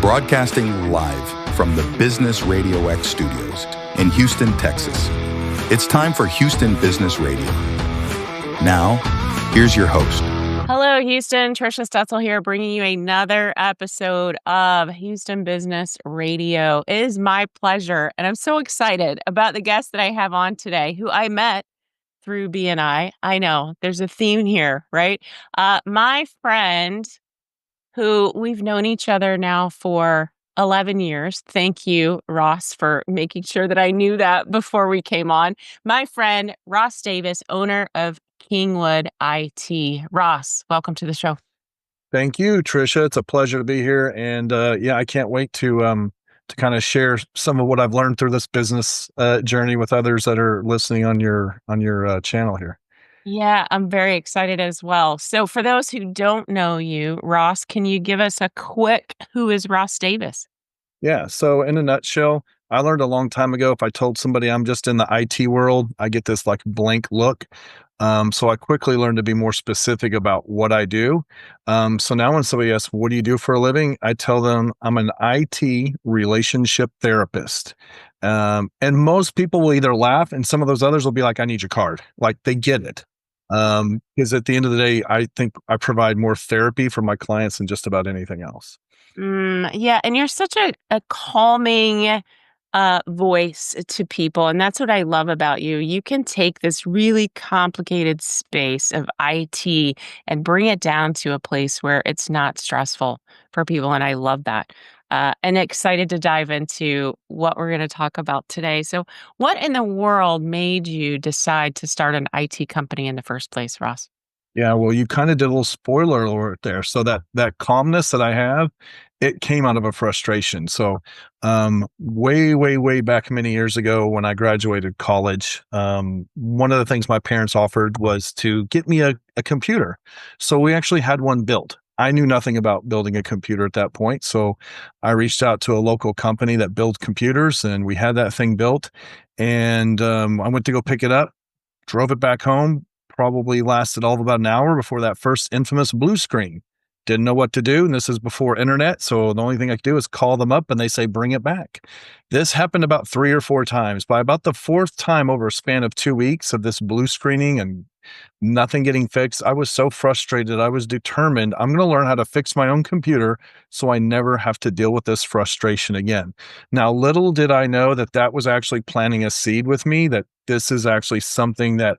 broadcasting live from the Business Radio X studios in Houston, Texas. It's time for Houston Business Radio. Now, here's your host. Hello, Houston. Trisha Stutzel here, bringing you another episode of Houston Business Radio. It is my pleasure, and I'm so excited about the guest that I have on today, who I met through BNI. I know, there's a theme here, right? My friend, who we've known each other now for 11 years. Thank you, Ross, for making sure that I knew that before we came on. My friend, Ross Davis, owner of Kingwood I.T. Ross, welcome to the show. Thank you, Trisha. It's a pleasure to be here. And I can't wait to kind of share some of what I've learned through this business journey with others that are listening on your channel here. Yeah, I'm very excited as well. So for those who don't know you, Ross, can you give us a quick, who is Ross Davis? Yeah. So in a nutshell, I learned a long time ago, if I told somebody I'm just in the IT world, I get this like blank look. So I quickly learned to be more specific about what I do. So now when somebody asks, what do you do for a living? I tell them I'm an IT relationship therapist. And most people will either laugh and some of those others will be like, I need your card. Like they get it. Because at the end of the day, I think I provide more therapy for my clients than just about anything else. Yeah, and you're such a calming voice to people. And that's what I love about you. You can take this really complicated space of IT and bring it down to a place where it's not stressful for people. And I love that. And excited to dive into what we're going to talk about today. So, what in the world made you decide to start an IT company in the first place, Ross? Yeah, well, you kind of did a little spoiler alert there. So that calmness that I have, it came out of a frustration. So, way back many years ago when I graduated college, one of the things my parents offered was to get me a computer. So we actually had one built. I knew nothing about building a computer at that point. So I reached out to a local company that built computers and we had that thing built. And I went to go pick it up, drove it back home, probably lasted all of about an hour before that first infamous blue screen. Didn't know what to do. And this is before internet. So the only thing I could do is call them up and they say, bring it back. This happened about 3 or 4 times. By about the 4th time over a span of 2 weeks of this blue screening and nothing getting fixed, I was so frustrated. I was determined I'm going to learn how to fix my own computer so I never have to deal with this frustration again. Now, little did I know that that was actually planting a seed with me, that this is actually something that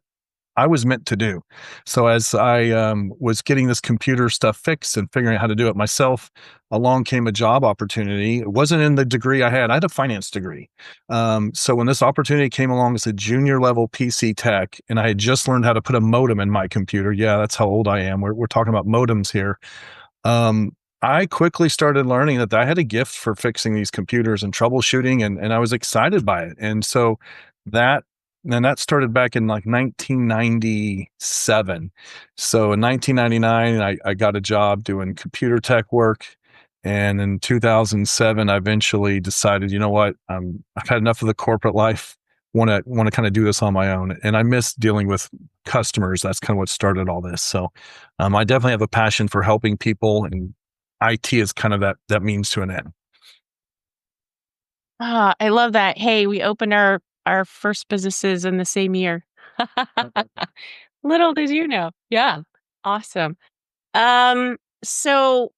I was meant to do. So as I was getting this computer stuff fixed and figuring out how to do it myself, along came a job opportunity. It wasn't in the degree I had. I had a finance degree. So when this opportunity came along as a junior level PC tech, and I had just learned how to put a modem in my computer. Yeah, that's how old I am. We're talking about modems here. I quickly started learning that I had a gift for fixing these computers and troubleshooting, and I was excited by it. And so that started back in like 1997. So in 1999, I got a job doing computer tech work. And in 2007, I eventually decided, you know what, I've had enough of the corporate life. Want to kind of do this on my own. And I miss dealing with customers. That's kind of what started all this. So I definitely have a passion for helping people, and IT is kind of that means to an end. I love that. Hey, we opened our first businesses in the same year. Little did you know. Yeah. Awesome. So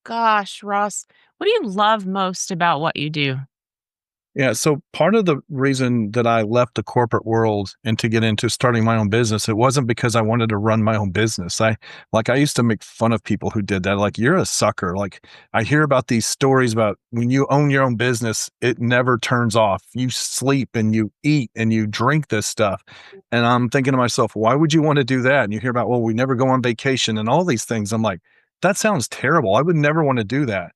gosh, Ross, what do you love most about what you do? Yeah. So part of the reason that I left the corporate world and to get into starting my own business, it wasn't because I wanted to run my own business. I used to make fun of people who did that. Like, you're a sucker. Like, I hear about these stories about when you own your own business, it never turns off. You sleep and you eat and you drink this stuff. And I'm thinking to myself, why would you want to do that? And you hear about, well, we never go on vacation and all these things. I'm like, that sounds terrible. I would never want to do that,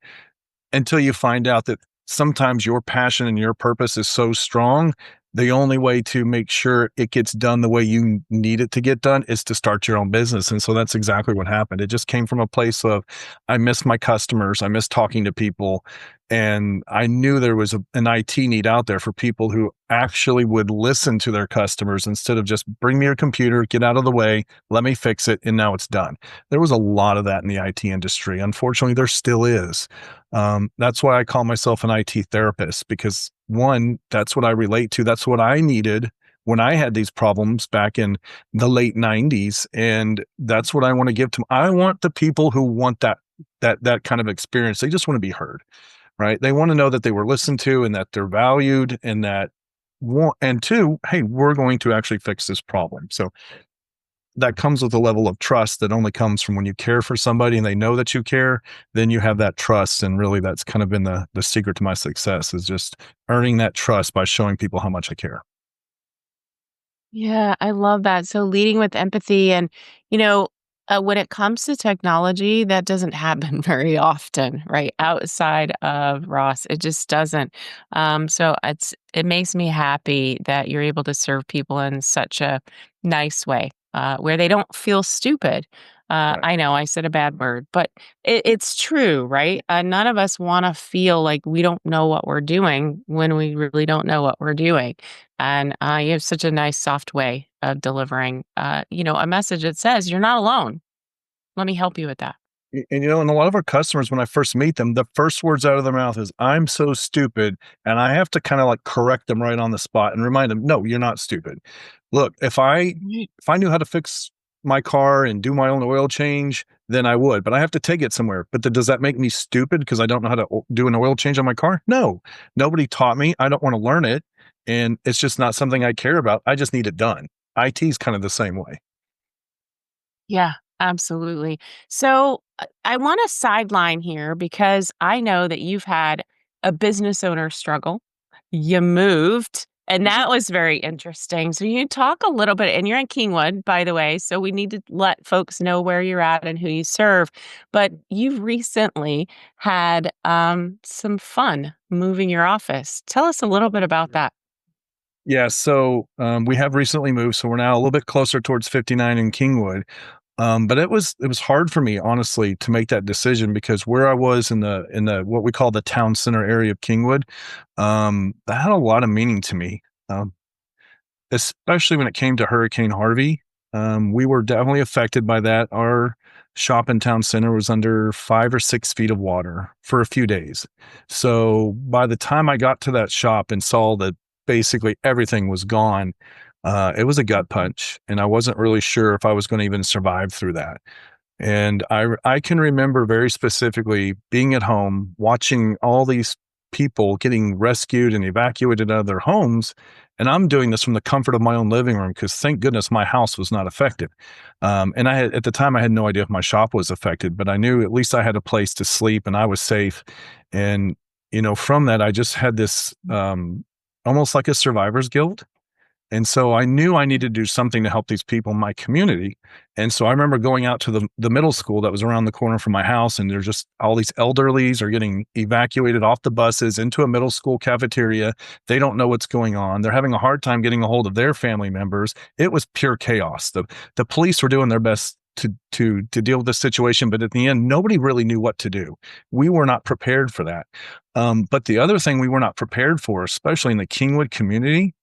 until you find out that sometimes your passion and your purpose is so strong, the only way to make sure it gets done the way you need it to get done is to start your own business. And so that's exactly what happened. It just came from a place of, I miss my customers. I miss talking to people. And I knew there was an IT need out there for people who actually would listen to their customers instead of just bring me your computer, get out of the way, let me fix it, and now it's done. There was a lot of that in the IT industry. Unfortunately, there still is. That's why I call myself an IT therapist, because one, that's what I relate to. That's what I needed when I had these problems back in the late 90s. And that's what I want to give to. I want the people who want that kind of experience. They just want to be heard, right? They want to know that they were listened to and that they're valued, and that one, and two, hey, we're going to actually fix this problem. So that comes with a level of trust that only comes from when you care for somebody and they know that you care, then you have that trust. And really that's kind of been the secret to my success, is just earning that trust by showing people how much I care. Yeah, I love that. So leading with empathy and, you know, when it comes to technology, that doesn't happen very often, right? Outside of Ross, it just doesn't. So it makes me happy that you're able to serve people in such a nice way, where they don't feel stupid. Right. I know I said a bad word, but it's true, right? None of us want to feel like we don't know what we're doing when we really don't know what we're doing. And you have such a nice, soft way of delivering, a message that says, "You're not alone. Let me help you with that." And and a lot of our customers, when I first meet them, the first words out of their mouth is, "I'm so stupid." And I have to kind of like correct them right on the spot and remind them, no, you're not stupid. Look, Right. if I knew how to fix my car and do my own oil change, then I would, but I have to take it somewhere. But does that make me stupid because I don't know how to do an oil change on my car? No, nobody taught me. I don't want to learn it. And it's just not something I care about. I just need it done. IT is kind of the same way. Yeah, absolutely. So I want to sideline here because I know that you've had a business owner struggle. You moved, and that was very interesting. So you talk a little bit, and you're in Kingwood, by the way. So we need to let folks know where you're at and who you serve. But you've recently had some fun moving your office. Tell us a little bit about that. Yeah, so we have recently moved, so we're now a little bit closer towards 59 in Kingwood. But it was hard for me, honestly, to make that decision, because where I was in the what we call the town center area of Kingwood, that had a lot of meaning to me. Um, Especially when it came to Hurricane Harvey. We were definitely affected by that. Our shop in town center was under 5 or 6 feet of water for a few days. So by the time I got to that shop and saw that basically everything was gone, it was a gut punch. And I wasn't really sure if I was going to even survive through that. And I can remember very specifically being at home, watching all these people getting rescued and evacuated out of their homes, and I'm doing this from the comfort of my own living room, because thank goodness my house was not affected. And I had, at the time, I had no idea if my shop was affected, but I knew at least I had a place to sleep and I was safe. And from that, I just had this almost like a survivor's guilt, and so I knew I needed to do something to help these people in my community. And so I remember going out to the middle school that was around the corner from my house, and there's just all these elderlies are getting evacuated off the buses into a middle school cafeteria. They don't know what's going on. They're having a hard time getting a hold of their family members. It was pure chaos. The police were doing their best to deal with the situation, but at the end, nobody really knew what to do. We were not prepared for that. But the other thing we were not prepared for, especially in the Kingwood community,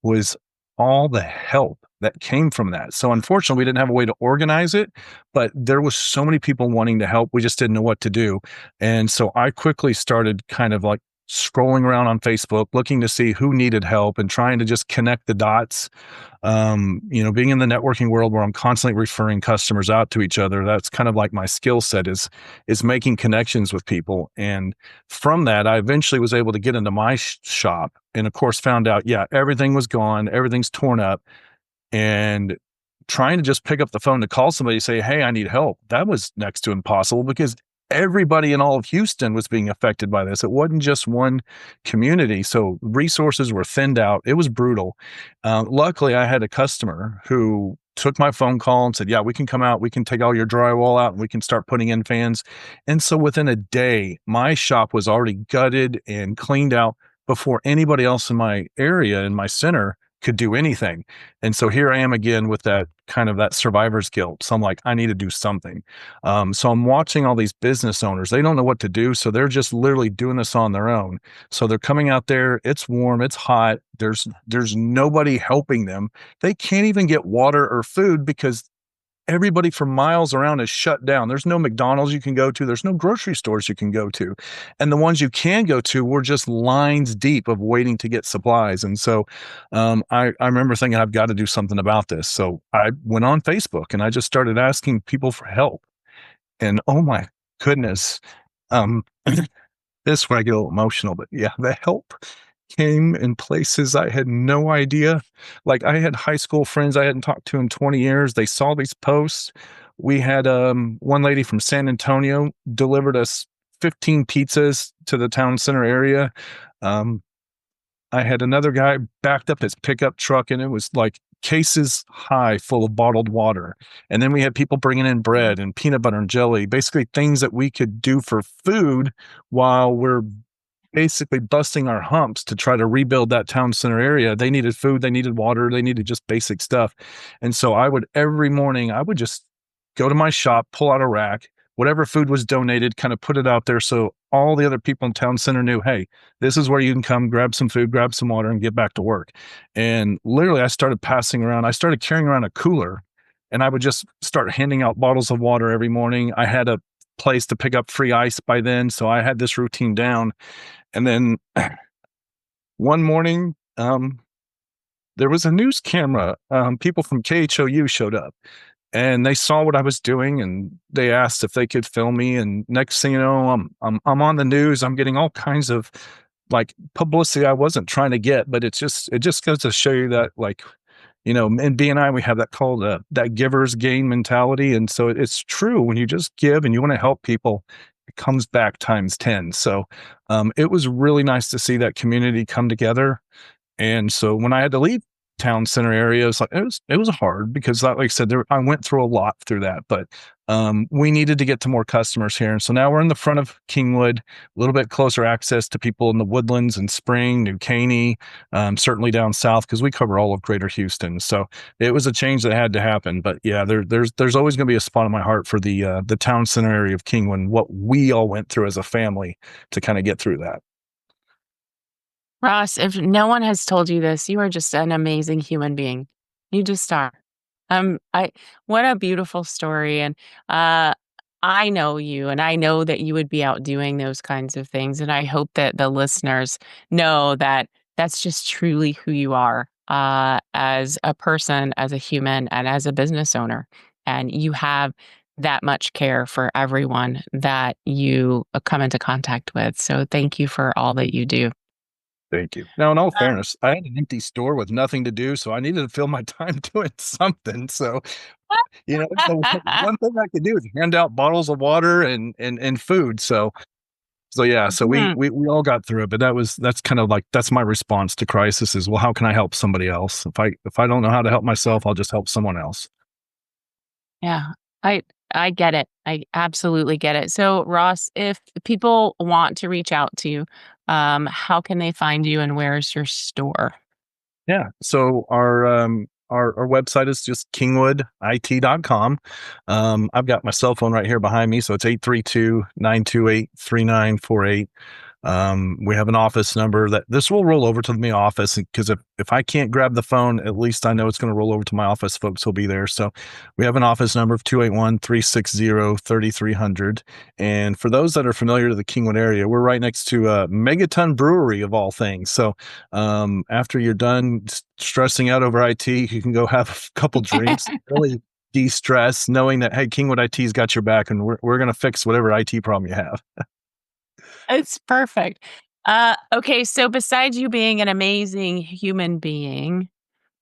was all the help that came from that. So unfortunately, we didn't have a way to organize it, but there was so many people wanting to help. We just didn't know what to do. And so I quickly started kind of like scrolling around on Facebook, looking to see who needed help and trying to just connect the dots. Being in the networking world where I'm constantly referring customers out to each other, that's kind of like my skill set, is making connections with people. And from that, I eventually was able to get into my shop, and of course found out, yeah, everything was gone, everything's torn up. And trying to just pick up the phone to call somebody and say, "Hey, I need help," that was next to impossible, because everybody in all of Houston was being affected by this. It wasn't just one community. So resources were thinned out. It was brutal. Luckily, I had a customer who took my phone call and said, "Yeah, we can come out. We can take all your drywall out and we can start putting in fans." And so within a day, my shop was already gutted and cleaned out before anybody else in my area, in my center, could do anything. And so here I am again with that kind of that survivor's guilt. So I'm like, I need to do something. So I'm watching all these business owners. They don't know what to do. So they're just literally doing this on their own. So they're coming out there. It's warm. It's hot. There's nobody helping them. They can't even get water or food because everybody for miles around is shut down. There's no McDonald's you can go to. There's no grocery stores you can go to. And the ones you can go to were just lines deep of waiting to get supplies. And so I remember thinking, I've got to do something about this. So I went on Facebook and I just started asking people for help. And oh my goodness, um, this is where I get a little emotional, but yeah, the help came in places I had no idea. Like I had high school friends I hadn't talked to in 20 years. They saw these posts. We had one lady from San Antonio delivered us 15 pizzas to the town center area. Um, I had another guy backed up his pickup truck and it was like cases high full of bottled water. And then we had people bringing in bread and peanut butter and jelly, basically things that we could do for food while we're basically busting our humps to try to rebuild that town center area. They needed food, they needed water, they needed just basic stuff. And so every morning, I would just go to my shop, pull out a rack, whatever food was donated, kind of put it out there. So all the other people in town center knew, hey, this is where you can come grab some food, grab some water and get back to work. And literally I started carrying around a cooler and I would just start handing out bottles of water every morning. I had a place to pick up free ice by then. So I had this routine down. And then one morning, there was a news camera. People from KHOU showed up and they saw what I was doing and they asked if they could film me. And next thing you know, I'm on the news. I'm getting all kinds of like publicity I wasn't trying to get, but it just goes to show you that like, in BNI, we have that called that giver's gain mentality. And so it's true when you just give and you want to help people, it comes back times 10. So it was really nice to see that community come together. And so when I had to leave town center area, it was hard because like I said, I went through a lot through that, but we needed to get to more customers here. And so now we're in the front of Kingwood, a little bit closer access to people in the Woodlands and Spring, New Caney, certainly down south, because we cover all of greater Houston. So it was a change that had to happen. But yeah, there's always going to be a spot in my heart for the town center area of Kingwood, what we all went through as a family to kind of get through that. Ross, if no one has told you this, you are just an amazing human being. You just are. I What a beautiful story. And I know you and I know that you would be out doing those kinds of things. And I hope that the listeners know that that's just truly who you are as a person, as a human, and as a business owner. And you have that much care for everyone that you come into contact with. So thank you for all that you do. Thank you. Now, in all fairness, I had an empty store with nothing to do, so I needed to fill my time doing something. So, so one thing I could do is hand out bottles of water and food. So yeah, so Mhm. we all got through it, but that's kind of like that's my response to crisis is, well, how can I help somebody else? If I don't know how to help myself, I'll just help someone else. Yeah, I I get it. I absolutely get it. So, Ross, if people want to reach out to you, how can they find you and where's your store? Yeah. So our website is just kingwoodit.com. I've got my cell phone right here behind me, so it's 832-928-3948. We have an office number that this will roll over to my office because if I can't grab the phone, at least I know it's going to roll over to my office. Folks will be there. So we have an office number of 281-360-3300. And for those that are familiar to the Kingwood area, we're right next to a Megaton Brewery of all things. So after you're done stressing out over IT, you can go have a couple drinks, really de-stress, knowing that, hey, Kingwood IT's got your back and we're going to fix whatever IT problem you have. It's perfect. Okay, so besides you being an amazing human being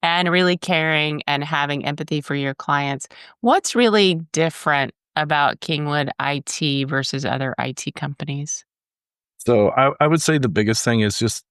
and really caring and having empathy for your clients, what's really different about Kingwood IT versus other IT companies? So I would say the biggest thing is just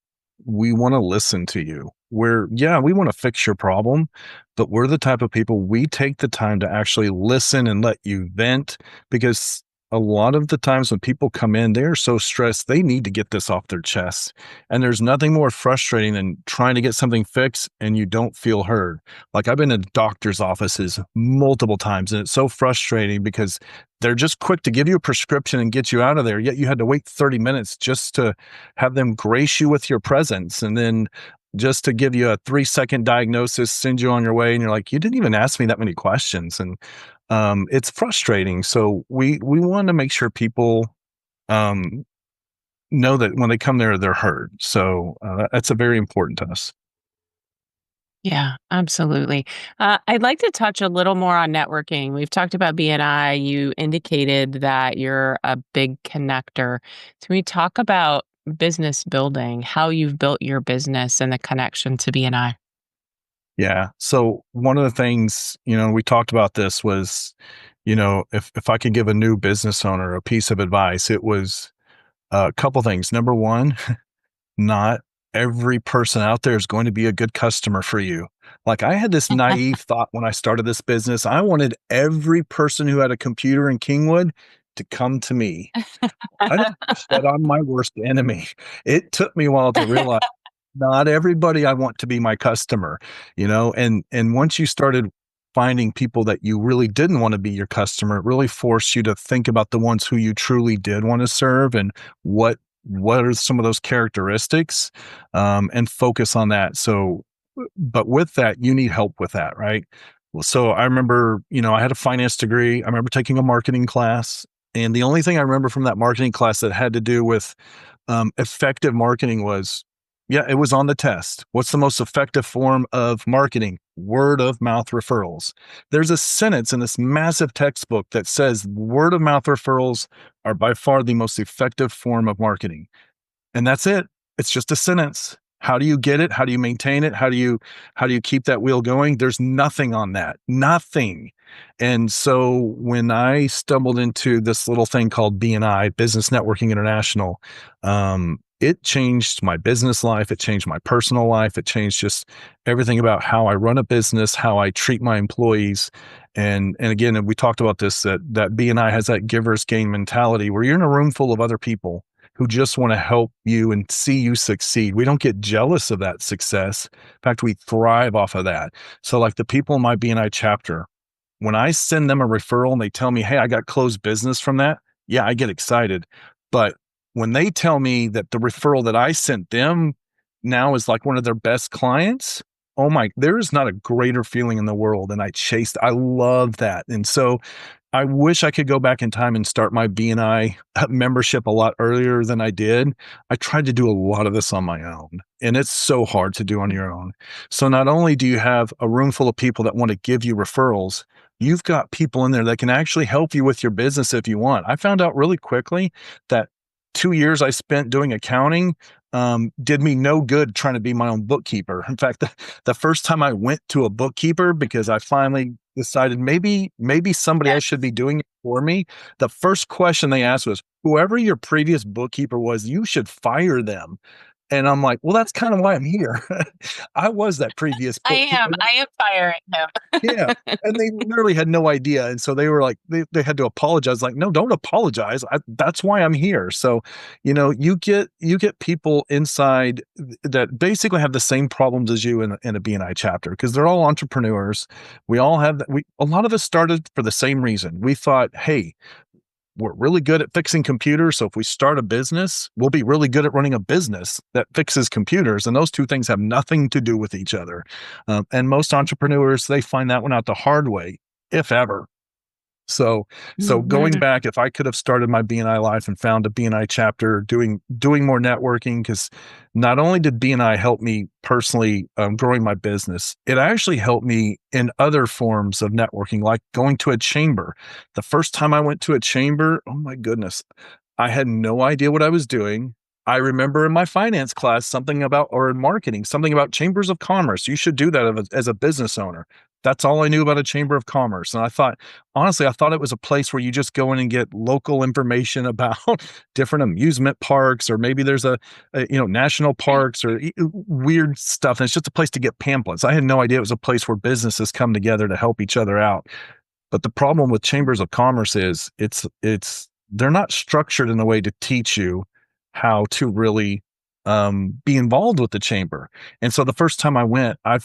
we want to listen to you. We want to fix your problem, but we're the type of people we take the time to actually listen and let you vent because a lot of the times when people come in, they're so stressed, they need to get this off their chest. And there's nothing more frustrating than trying to get something fixed and you don't feel heard. Like I've been in doctor's offices multiple times and it's so frustrating because they're just quick to give you a prescription and get you out of there. Yet you had to wait 30 minutes just to have them grace you with your presence. And then just to give you a 3-second diagnosis, send you on your way. And you're like, you didn't even ask me that many questions. And it's frustrating. So we want to make sure people um, know that when they come there, they're heard. So that's a very important to us. Yeah, absolutely. I'd like to touch a little more on networking. We've talked about BNI. You indicated that you're a big connector. So we talk about business building, how you've built your business and the connection to BNI. Yeah. So one of the things, we talked about this was, if I could give a new business owner a piece of advice, it was a couple things. Number one, not every person out there is going to be a good customer for you. Like I had this naive thought when I started this business. I wanted every person who had a computer in Kingwood to come to me. I don't wish that I'm my worst enemy. It took me a while to realize not everybody I want to be my customer, and once you started finding people that you really didn't want to be your customer, it really forced you to think about the ones who you truly did want to serve and what are some of those characteristics, and focus on that. So, but with that, you need help with that, right? Well, so I remember, I had a finance degree. I remember taking a marketing class. And the only thing I remember from that marketing class that had to do with effective marketing was, yeah, it was on the test. What's the most effective form of marketing? Word of mouth referrals. There's a sentence in this massive textbook that says word of mouth referrals are by far the most effective form of marketing. And that's it. It's just a sentence. How do you get it? How do you maintain it? How do you keep that wheel going? There's nothing on that. Nothing. And so when I stumbled into this little thing called BNI, Business Networking International, it changed my business life. It changed my personal life. It changed just everything about how I run a business, how I treat my employees. And again, we talked about this, that BNI has that giver's gain mentality where you're in a room full of other people who just want to help you and see you succeed. We don't get jealous of that success. In fact, we thrive off of that. So like the people in my BNI chapter, when I send them a referral and they tell me, hey, I got closed business from that, yeah, I get excited. But when they tell me that the referral that I sent them now is like one of their best clients, oh my, there is not a greater feeling in the world. And I love that. And so I wish I could go back in time and start my BNI membership a lot earlier than I did. I tried to do a lot of this on my own, and it's so hard to do on your own. So not only do you have a room full of people that want to give you referrals, you've got people in there that can actually help you with your business if you want. I found out really quickly that 2 years I spent doing accounting did me no good trying to be my own bookkeeper. In fact, the first time I went to a bookkeeper because I finally decided maybe somebody else should be doing it for me, the first question they asked was, whoever your previous bookkeeper was, you should fire them. And I'm like, well, that's kind of why I'm here. I was that previous I bookkeeper. am. I am firing Yeah. him. And they literally had no idea. And so they were like, they had to apologize. Like, no, don't apologize. That's why I'm here. So, you get people inside that basically have the same problems as you in a BNI chapter, because they're all entrepreneurs. We all have that. A lot of us started for the same reason. We thought, hey, we're really good at fixing computers. So if we start a business, we'll be really good at running a business that fixes computers. And those two things have nothing to do with each other. And most entrepreneurs, they find that one out the hard way, if ever. So going Mhm. back, if I could have started my BNI life and found a BNI chapter doing more networking, because not only did BNI help me personally growing my business, it actually helped me in other forms of networking, like going to a chamber. The first time I went to a chamber, oh my goodness, I had no idea what I was doing. I remember in my finance class or in marketing, something about chambers of commerce. You should do that as a business owner. That's all I knew about a chamber of commerce. And honestly, I thought it was a place where you just go in and get local information about different amusement parks, or maybe there's national parks or weird stuff. And it's just a place to get pamphlets. I had no idea it was a place where businesses come together to help each other out. But the problem with chambers of commerce is it's they're not structured in a way to teach you how to really be involved with the chamber. And so the first time I went, I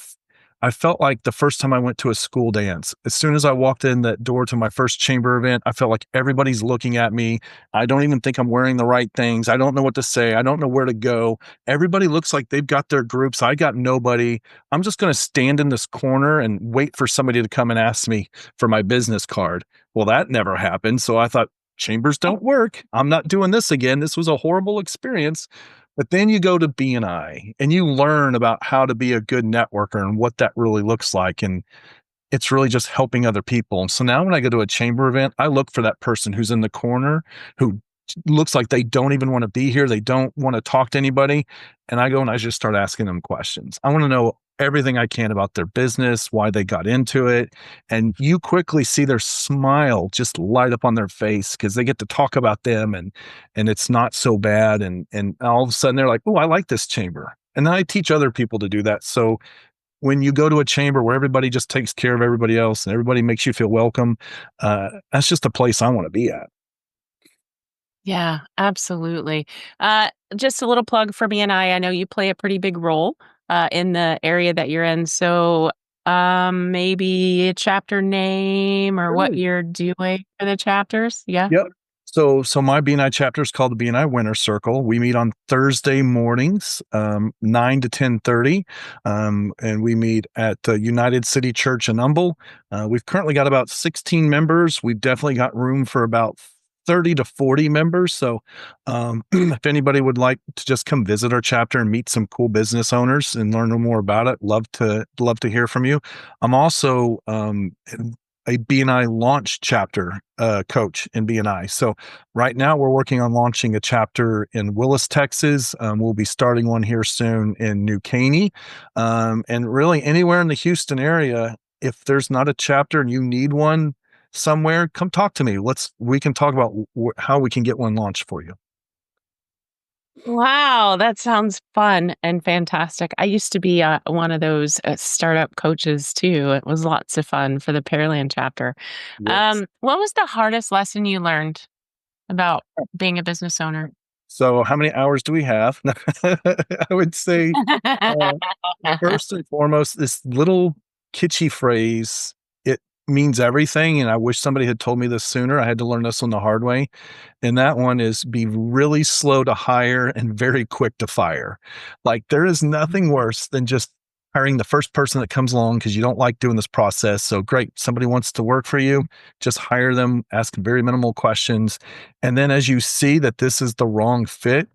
felt like the first time I went to a school dance. As soon as I walked in that door to my first chamber event, I felt like everybody's looking at me. I don't even think I'm wearing the right things. I don't know what to say. I don't know where to go. Everybody looks like they've got their groups. I got nobody. I'm just going to stand in this corner and wait for somebody to come and ask me for my business card. Well, that never happened. So I thought, chambers don't work. I'm not doing this again. This was a horrible experience. But then you go to BNI and you learn about how to be a good networker and what that really looks like. And it's really just helping other people. And so now when I go to a chamber event, I look for that person who's in the corner who looks like they don't even want to be here. They don't want to talk to anybody. And I go and I just start asking them questions. I want to know everything I can about their business, why they got into it. And you quickly see their smile just light up on their face because they get to talk about them and it's not so bad. And all of a sudden they're like, oh, I like this chamber. And then I teach other people to do that. So when you go to a chamber where everybody just takes care of everybody else and everybody makes you feel welcome, that's just a place I want to be at. Yeah, absolutely. Just a little plug for BNI. I know you play a pretty big role in the area that you're in. So maybe a chapter name or what Sure. you're doing for the chapters. Yeah. Yep. So my BNI chapter is called the BNI Winter Circle. We meet on Thursday mornings, 9 to 10:30, and we meet at the United City Church in Humble. We've currently got about 16 members. We've definitely got room for about 30 to 40 members. So if anybody would like to just come visit our chapter and meet some cool business owners and learn more about it, love to hear from you. I'm also a BNI launch chapter coach in BNI. So right now we're working on launching a chapter in Willis, Texas. We'll be starting one here soon in New Caney. And really anywhere in the Houston area, if there's not a chapter and you need one somewhere, come talk to me. We can talk about how we can get one launched for you. Wow, that sounds fun and fantastic. I used to be one of those startup coaches too. It was lots of fun for the Pearland chapter. Yes. What was the hardest lesson you learned about being a business owner? So how many hours do we have? I would say uh, first and foremost, this little kitschy phrase, it means everything. And I wish somebody had told me this sooner. I had to learn this one the hard way. And that one is be really slow to hire and very quick to fire. Like there is nothing worse than just hiring the first person that comes along because you don't like doing this process. So great, somebody wants to work for you, just hire them, ask very minimal questions. And then as you see that this is the wrong fit,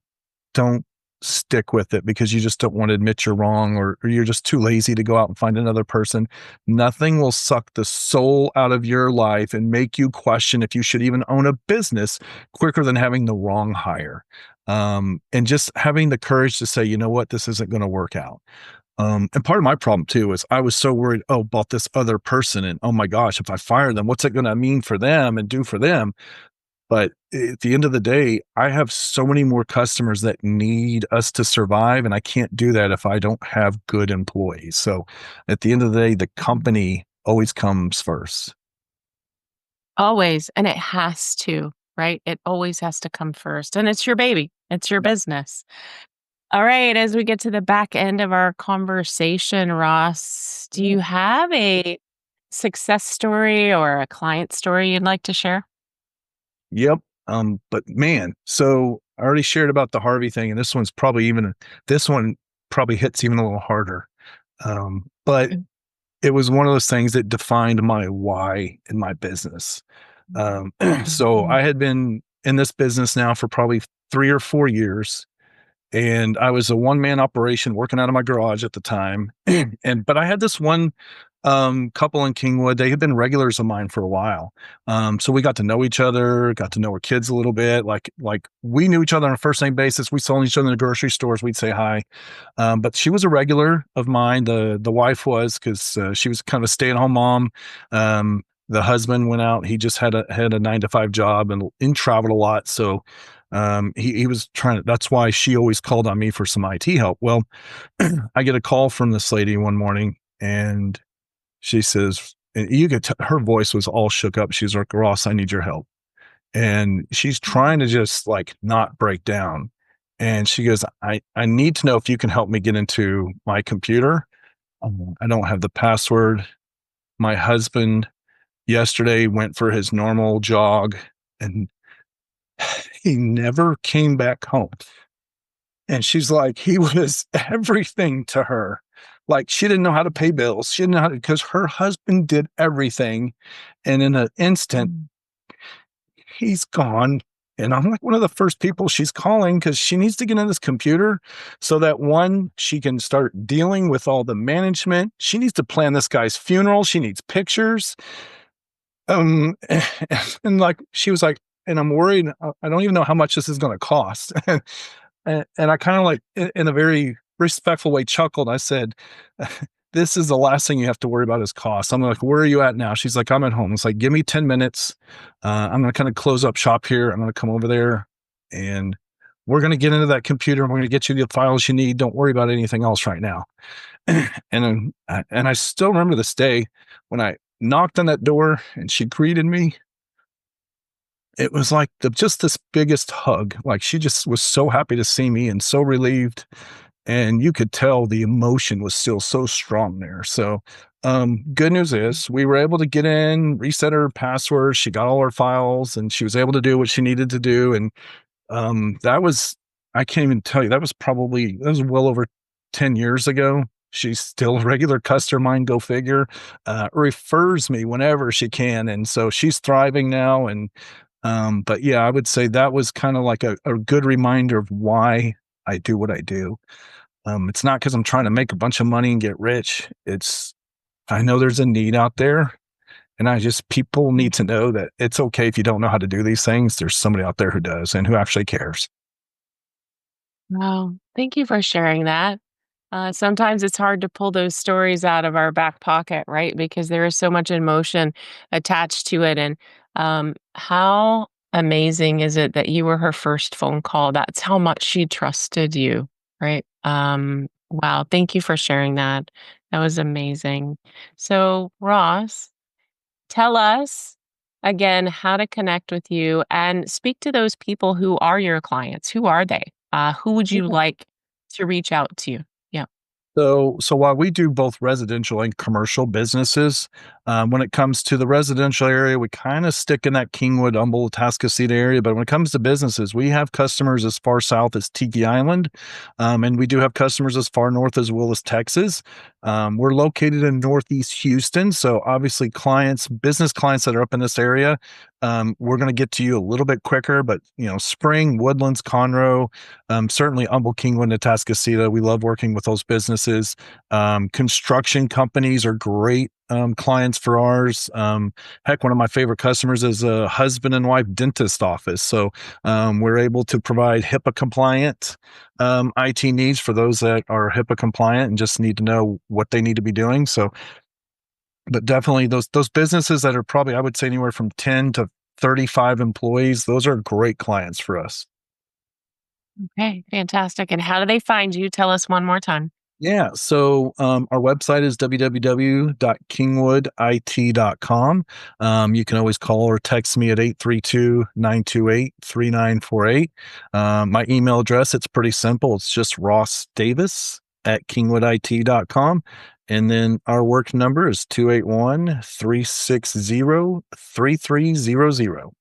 don't stick with it because you just don't want to admit you're wrong or you're just too lazy to go out and find another person. Nothing will suck the soul out of your life and make you question if you should even own a business quicker than having the wrong hire. And just having the courage to say, you know what, this isn't going to work out. And part of my problem too is I was so worried, about this other person. And oh my gosh, if I fire them, what's it going to mean for them and do for them? But at the end of the day, I have so many more customers that need us to survive. And I can't do that if I don't have good employees. So at the end of the day, the company always comes first. Always, and it has to, right? It always has to come first, and it's your baby. It's your business. All right, as we get to the back end of our conversation, Ross, do you have a success story or a client story you'd like to share? Yep. But man, so I already shared about the Harvey thing, and this one probably hits even a little harder. But Mm. it was one of those things that defined my why in my business. So Mhm. I had been in this business now for probably 3 or 4 years, and I was a one-man operation working out of my garage at the time. But I had this one couple in Kingwood. They had been regulars of mine for a while. So we got to know each other, got to know our kids a little bit. Like we knew each other on a first name basis. We saw each other in the grocery stores. We'd say hi. But she was a regular of mine. The wife was because she was kind of a stay-at-home mom. The husband went out. He just had a 9 to 5 job and traveled a lot. So he was trying to, that's why she always called on me for some IT help. Well, I get a call from this lady one morning and she says, and her voice was all shook up. She's like, Ross, I need your help. and she's trying to just like not break down. And she goes, I need to know if you can help me get into my computer. I don't have the password. My husband yesterday went for his normal jog and he never came back home. And she's like, he was everything to her. Like she didn't know how to pay bills. She didn't know how to, because her husband did everything. And in an instant, he's gone. And I'm like one of the first people she's calling because she needs to get in this computer so that one, she can start dealing with all the management. She needs to plan this guy's funeral. She needs pictures. And like she was like, and I'm worried. I don't even know how much this is going to cost. And I kind of like, in a very respectful way, chuckled. I said, this is the last thing you have to worry about is cost. I'm like, where are you at now? She's like, I'm at home. It's like, give me 10 minutes. I'm going to kind of close up shop here. I'm going to come over there and we're going to get into that computer and we're going to get you the files you need. Don't worry about anything else right now. And I still remember this day when I knocked on that door and she greeted me. It was like just this biggest hug. Like she just was so happy to see me and so relieved. And you could tell the emotion was still so strong there. So, good news is we were able to get in, reset her password. She got all her files and she was able to do what she needed to do. And, that was, I can't even tell you, that was well over 10 years ago. She's still a regular customer of mine, go figure, refers me whenever she can. And so she's thriving now. And, but yeah, I would say that was kind of like a good reminder of why I do what I do. It's not because I'm trying to make a bunch of money and get rich. I know there's a need out there. And people need to know that it's okay if you don't know how to do these things. There's somebody out there who does and who actually cares. Wow. Thank you for sharing that. Sometimes it's hard to pull those stories out of our back pocket, right? Because there is so much emotion attached to it. And how amazing is it that you were her first phone call? That's how much she trusted you, right? Wow. Thank you for sharing that. That was amazing. So, Ross, tell us again how to connect with you and speak to those people who are your clients. Who are they? Who would you like to reach out to? Yeah. So while we do both residential and commercial businesses, when it comes to the residential area, we kind of stick in that Kingwood, Humboldt, Atascocita area. But when it comes to businesses, we have customers as far south as Tiki Island, and we do have customers as far north as Willis, Texas. We're located in Northeast Houston, so obviously business clients that are up in this area, we're going to get to you a little bit quicker. But Spring, Woodlands, Conroe, certainly Humboldt, Kingwood, Atascocita, we love working with those businesses. Construction companies are great clients for ours. Heck, one of my favorite customers is a husband and wife dentist office. So we're able to provide HIPAA compliant IT needs for those that are HIPAA compliant and just need to know what they need to be doing. So, but definitely those businesses that are probably, I would say, anywhere from 10 to 35 employees, those are great clients for us. Okay, fantastic. And how do they find you? Tell us one more time. Yeah. So our website is www.kingwoodit.com. You can always call or text me at 832-928-3948. My email address, it's pretty simple. It's just rossdavis@kingwoodit.com. And then our work number is 281-360-3300.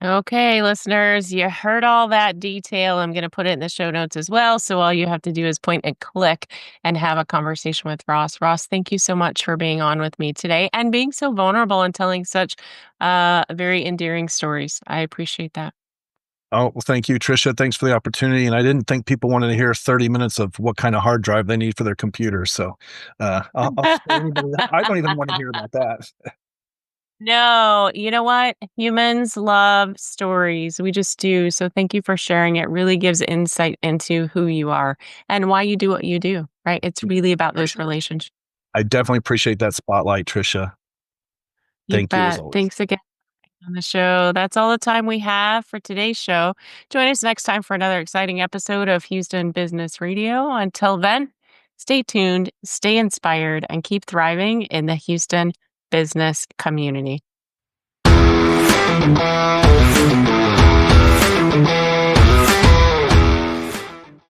Okay, listeners, you heard all that detail. I'm going to put it in the show notes as well. So all you have to do is point and click and have a conversation with Ross. Ross, thank you so much for being on with me today and being so vulnerable and telling such very endearing stories. I appreciate that. Oh, well, thank you, Tricia. Thanks for the opportunity. And I didn't think people wanted to hear 30 minutes of what kind of hard drive they need for their computer. So I'll spare anybody that. I don't even want to hear about that. No, you know what? Humans love stories. We just do. So thank you for sharing. It really gives insight into who you are and why you do what you do, right? It's really about those relationships. I definitely appreciate that spotlight, Tricia. You Thank you as bet. always. Thanks again for being on the show. That's all the time we have for today's show. Join us next time for another exciting episode of Houston Business Radio. Until then, stay tuned, stay inspired, and keep thriving in the Houston business community. Thank you.